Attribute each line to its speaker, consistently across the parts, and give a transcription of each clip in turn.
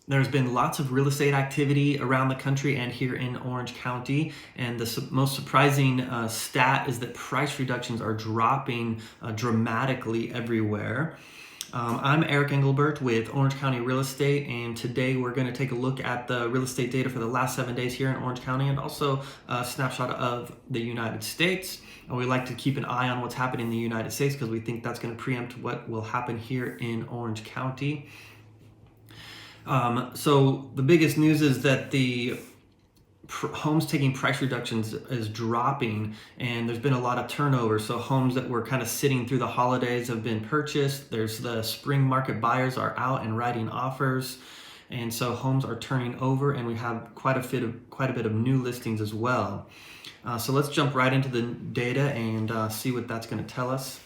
Speaker 1: There's been lots of real estate activity around the country and here in Orange County. And the most surprising stat is that price reductions are dropping dramatically everywhere. I'm Eric Engelbert with Orange County Real Estate, and today we're going to take a look at the real estate data for the last 7 days here in Orange County and also a snapshot of the United States. And we like to keep an eye on what's happening in the United States because we think that's going to preempt what will happen here in Orange County. So the biggest news is that the homes taking price reductions is dropping, and there's been a lot of turnover. So homes that were kind of sitting through the holidays have been purchased. There's the spring market buyers are out and writing offers, and so homes are turning over, and we have quite a bit of new listings as well. So let's jump right into the data and see what that's going to tell us.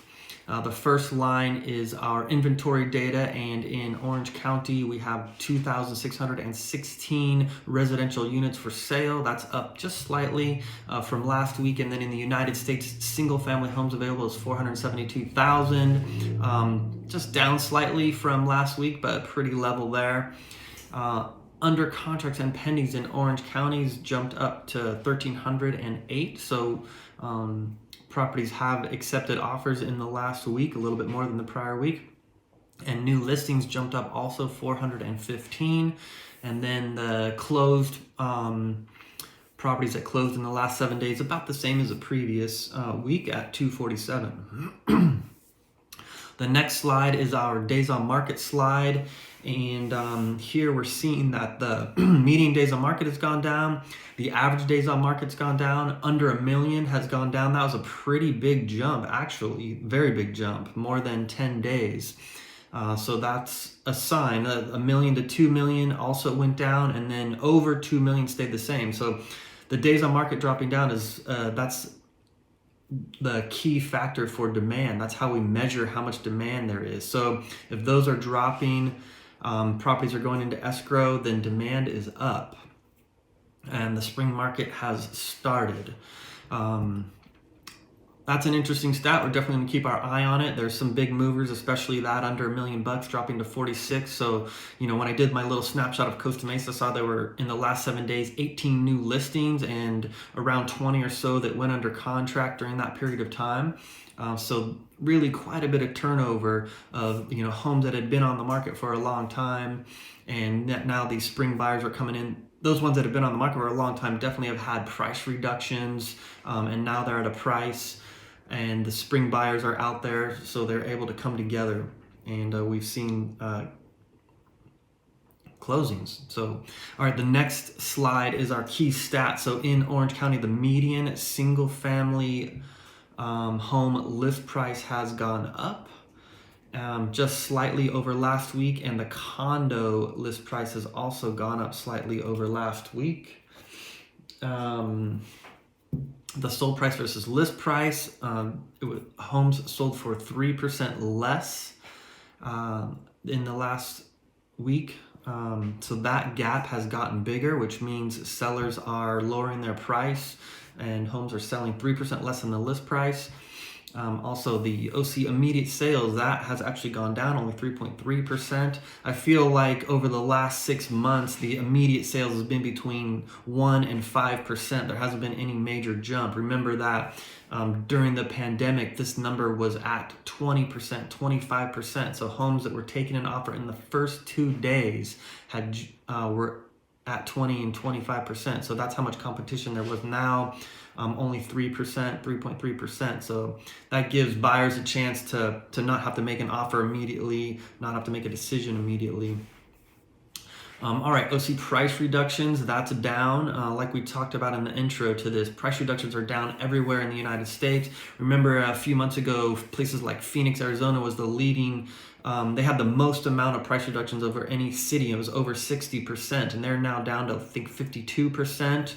Speaker 1: The first line is our inventory data, and in Orange County we have 2,616 residential units for sale. That's up just slightly from last week. And then in the United States, single family homes available is 472,000, just down slightly from last week, but pretty level there. Under contracts and pendings in Orange County's jumped up to 1,308. So properties have accepted offers in the last week, a little bit more than the prior week. And new listings jumped up also 415. And then the closed properties that closed in the last 7 days, about the same as the previous week at 247. The next slide is our days on market slide. And here we're seeing that the median days on market has gone down. The average days on market's gone down. Under 1 million has gone down. That was a pretty big jump, actually, very big jump, more than 10 days. So that's a sign. 1 million to 2 million also went down, and then over 2 million stayed the same. So the days on market dropping down is that's the key factor for demand. That's how we measure how much demand there is. So if those are dropping, properties are going into escrow, then demand is up, and the spring market has started. That's an interesting stat. We're definitely going to keep our eye on it. There's some big movers, especially that under $1 million dropping to 46. So, when I did my little snapshot of Costa Mesa, I saw there were, in the last 7 days, 18 new listings and around 20 or so that went under contract during that period of time. So really quite a bit of turnover of, homes that had been on the market for a long time, and now these spring buyers are coming in. Those ones that have been on the market for a long time definitely have had price reductions, and now they're at a price, and the spring buyers are out there, so they're able to come together, and we've seen closings. So, all right, the next slide is our key stats. So in Orange County, the median single family home list price has gone up just slightly over last week, and the condo list price has also gone up slightly over last week. The sold price versus list price, homes sold for 3% less in the last week. So that gap has gotten bigger, which means sellers are lowering their price and homes are selling 3% less than the list price. Also, the OC immediate sales, that has actually gone down only 3.3%. I feel like over the last 6 months, the immediate sales has been between 1 and 5%. There hasn't been any major jump. Remember that during the pandemic, this number was at 20%, 25%. So homes that were taking an offer in the first 2 days were at 20 and 25%. So that's how much competition there was. Now, only 3%, 3.3%. So that gives buyers a chance to not have to make an offer immediately, not have to make a decision immediately. All right, OC price reductions, that's down. Like we talked about in the intro to this, price reductions are down everywhere in the United States. Remember a few months ago, places like Phoenix, Arizona was the leading, they had the most amount of price reductions over any city. It was over 60%, and they're now down to, I think, 52%.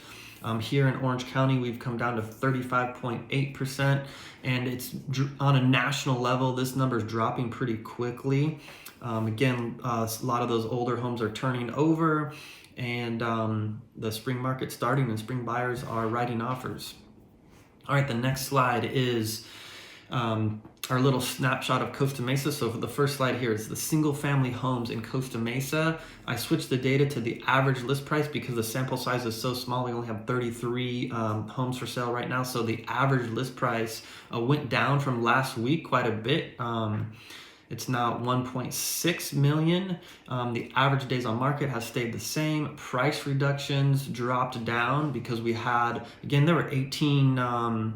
Speaker 1: Here in Orange County, we've come down to 35.8%, and it's on a national level, this number is dropping pretty quickly. Again, a lot of those older homes are turning over, and the spring market's starting, and spring buyers are writing offers. All right, the next slide is our little snapshot of Costa Mesa. So for the first slide here, it's the single family homes in Costa Mesa. I switched the data to the average list price because the sample size is so small. We only have 33 homes for sale right now. So the average list price went down from last week quite a bit. It's now 1.6 million. The average days on market has stayed the same. Price reductions dropped down because we had, again, there were 18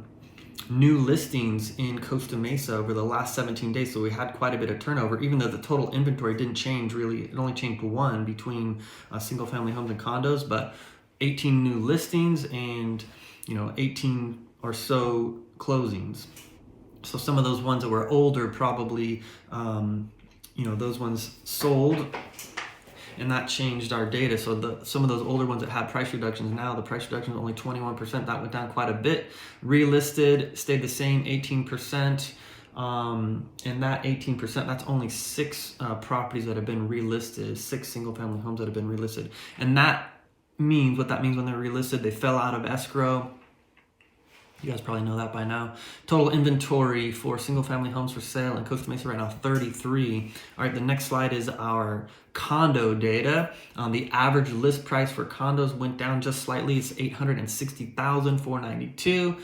Speaker 1: new listings in Costa Mesa over the last 17 days. So we had quite a bit of turnover, even though the total inventory didn't change really. It only changed one between single family homes and condos, but 18 new listings and 18 or so closings. So some of those ones that were older probably, those ones sold, and that changed our data. So some of those older ones that had price reductions, now the price reduction is only 21%. That went down quite a bit. Relisted stayed the same, 18%. And that 18%, that's only 6 properties that have been relisted, 6 single family homes that have been relisted. And what that means when they're relisted, they fell out of escrow. You guys probably know that by now. Total inventory for single family homes for sale in Costa Mesa right now, 33. All right, the next slide is our condo data. The average list price for condos went down just slightly. It's $860,492.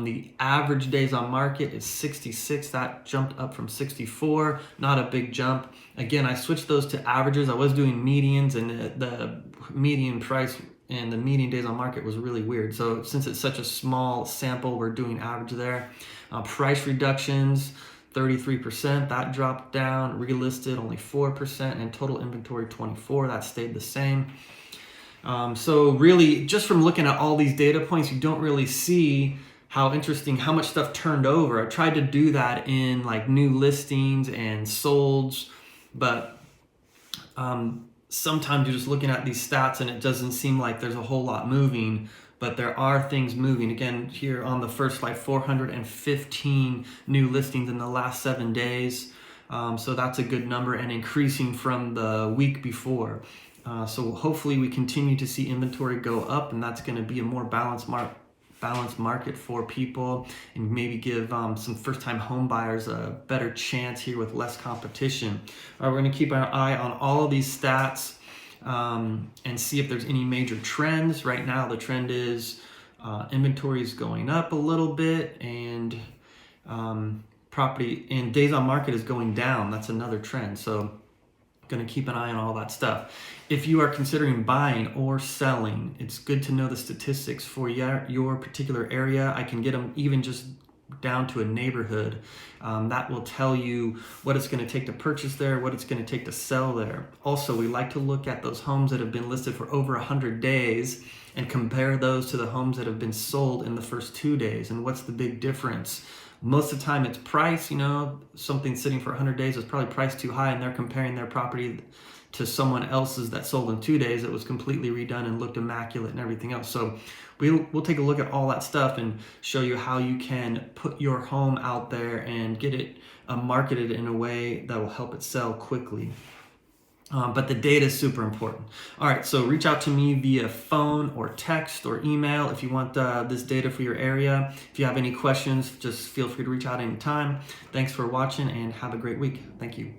Speaker 1: The average days on market is 66. That jumped up from 64. Not a big jump. Again, I switched those to averages. I was doing medians, and the median price and the median days on market was really weird. So since it's such a small sample, we're doing average there. Price reductions, 33%, that dropped down. Relisted only 4%, and total inventory 24, that stayed the same. So really, just from looking at all these data points, you don't really see how much stuff turned over. I tried to do that in like new listings and solds, but sometimes you're just looking at these stats and it doesn't seem like there's a whole lot moving, but there are things moving. Again, here on the first slide, 415 new listings in the last 7 days. So that's a good number and increasing from the week before. So hopefully we continue to see inventory go up, and that's going to be a more balanced market for people, and maybe give some first-time home buyers a better chance here with less competition. All right, we're going to keep our eye on all of these stats and see if there's any major trends. Right now, the trend is inventory is going up a little bit, and property and days on market is going down. That's another trend. So going to keep an eye on all that stuff. If you are considering buying or selling, it's good to know the statistics for your particular area. I can get them even just down to a neighborhood. That will tell you what it's going to take to purchase there, what it's going to take to sell there. Also, we like to look at those homes that have been listed for over 100 days and compare those to the homes that have been sold in the first 2 days. And what's the big difference? Most of the time it's price. Something sitting for 100 days is probably priced too high, and they're comparing their property to someone else's that sold in 2 days that was completely redone and looked immaculate and everything else. So we'll take a look at all that stuff and show you how you can put your home out there and get it marketed in a way that will help it sell quickly. But the data is super important. All right, so reach out to me via phone or text or email if you want this data for your area. If you have any questions, just feel free to reach out anytime. Thanks for watching, and have a great week. Thank you.